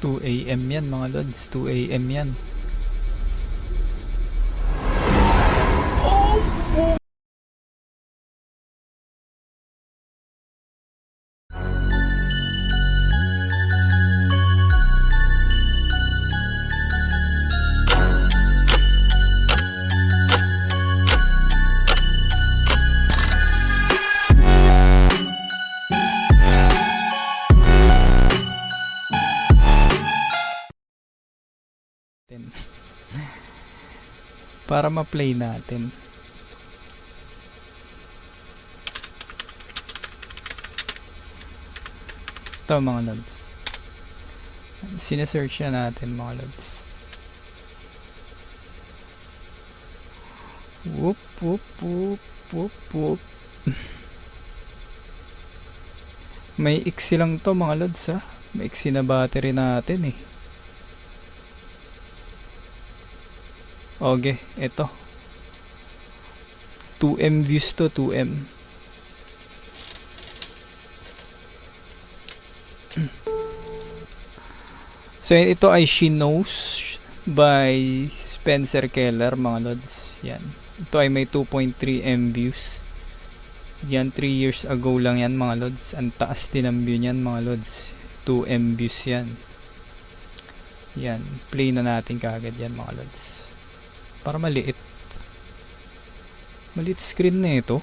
2 AM yan mga lods, 2 AM yan. Para ma-play natin. Ito mga lods. Sinesearch na natin mga lods. Whoop whoop whoop whoop whoop. May iksi lang to mga lods ha. May iksi na battery natin eh. Okay, ito 2M views to 2M. So ito ay She Knows by Spencer Keller mga lods. Yan. Ito ay may 2.3M views. Yan 3 years ago lang yan mga lods. Ang taas din ang view niyan mga lods. 2M views yan. Yan, play na natin kaagad yan mga lods. Para maliit screen na ito.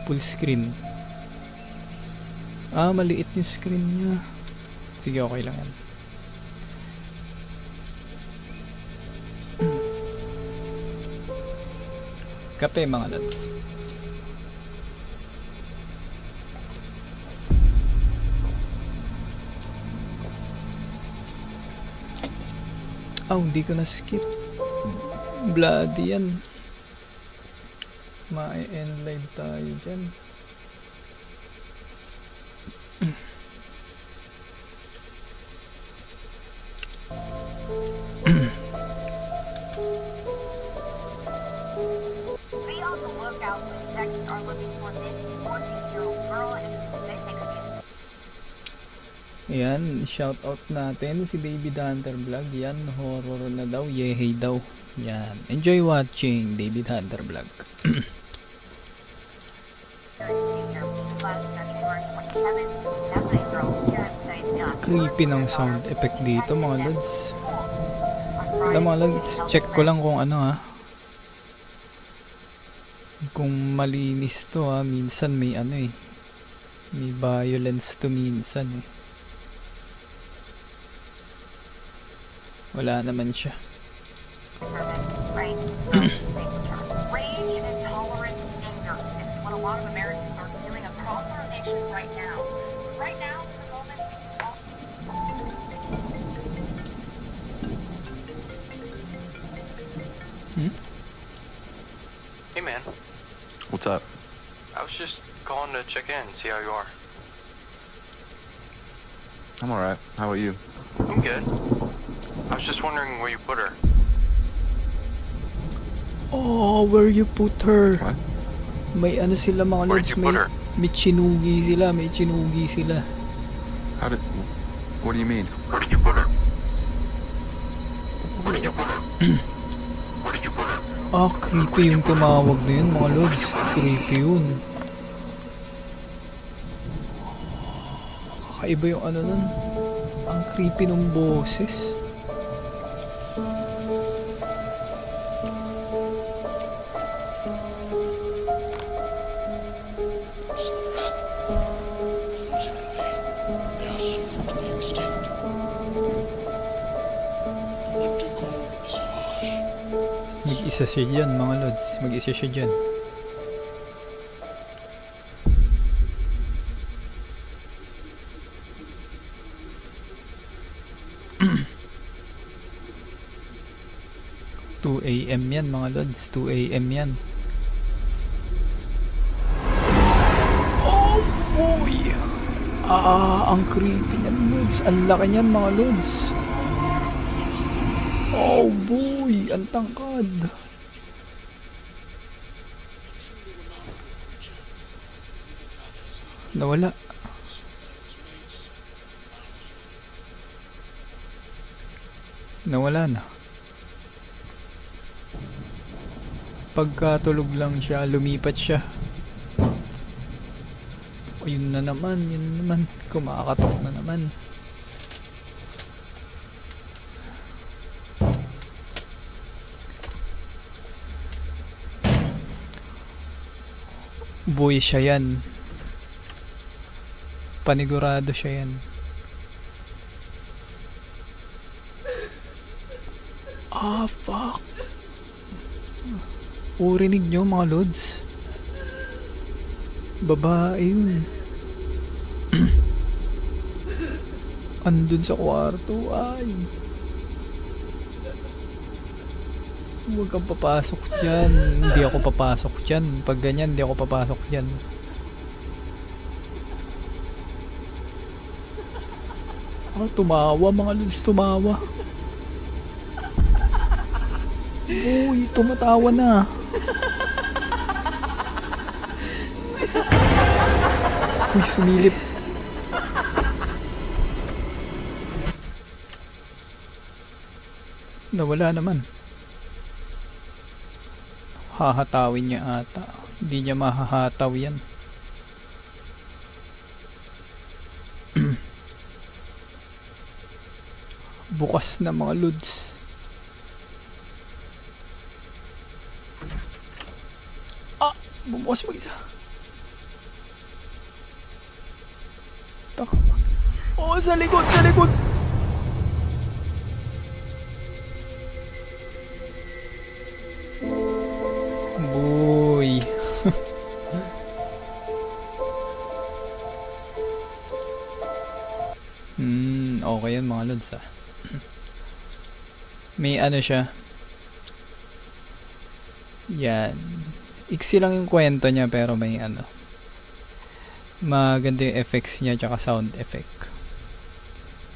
Full screen. Maliit yung screen nya. Sige, okay lang yan. Kape mga lods. Hindi ko na skip. Bloody yan. Ma-end live tayo dyan. Be on the lookout when Texans are looking for this 14-year-old girl and missing again. Ayan, shoutout natin si David Hunter Vlog. Yan, horror na daw, yehey daw. Yan, enjoy watching David Hunter Vlog. Creepy ng sound effect dito mga lods. Mga lods, check ko lang kung ano ha. Kung malinis to ha, minsan may ano eh. May violence to minsan eh. Wala naman siya. Rage, intolerance, anger. It's what a lot of Americans are feeling across our nation right now. Right now, this is all that Hey man, What's up? I was just calling to check in and see how you are. I'm alright. How about you? I'm good. I was just wondering where you put her. Where you put her? What? May ano sila mga Where'd lods, you put her? may chinugi sila. How did... What do you mean? Where did you put her? Where did you put her? Where did you put her? Creepy yung tumawag na yun mga lods. Creepy yun. Kakaiba yung ano nun. Ang creepy ng boses. Mag-isa siya dyan mga lods. Mag-isa siya dyan. AM yan mga lods. 2 AM yan. Oh boy! Ang creepy yan lods. Ang laki yan mga lods. Oh boy! Ang tangkad. Nawala. Nawala na. Pagkatulog lang siya, lumipat siya. O, yun na naman. Kumakatok na naman. Boy siya yan. Panigurado siya yan. Ah, fuck. Rinig nyo mga lods. Babae yun. Andun sa kwarto. Ay. Huwag kang papasok dyan. Hindi ako papasok dyan. Pag ganyan, hindi ako papasok dyan. Ah, tumawa mga lods. Tumawa. Uy, tumatawa na. Uy, sumilip. Nawala naman. Hahatawin niya ata. Hindi niya mahahataw yan. Bukas na mga lods. Ah! Bumukas mo isa. Taka. Oh, sa likod! Sa likod! Boy. Okay yan mga lods ah. May ano siya. Yan. Iksi lang yung kwento niya pero may ano. Maganda yung effects niya tsaka sound effect.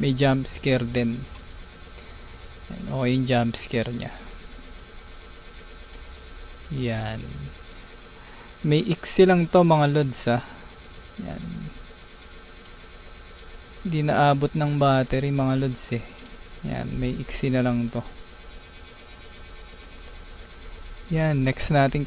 May jump scare din. Yan, okay yung jump scare niya. Yan. May iksi lang to mga lods ah. Yan. Hindi naabot ng battery mga lods eh. Yan, may iksi na lang to. Yan, next natin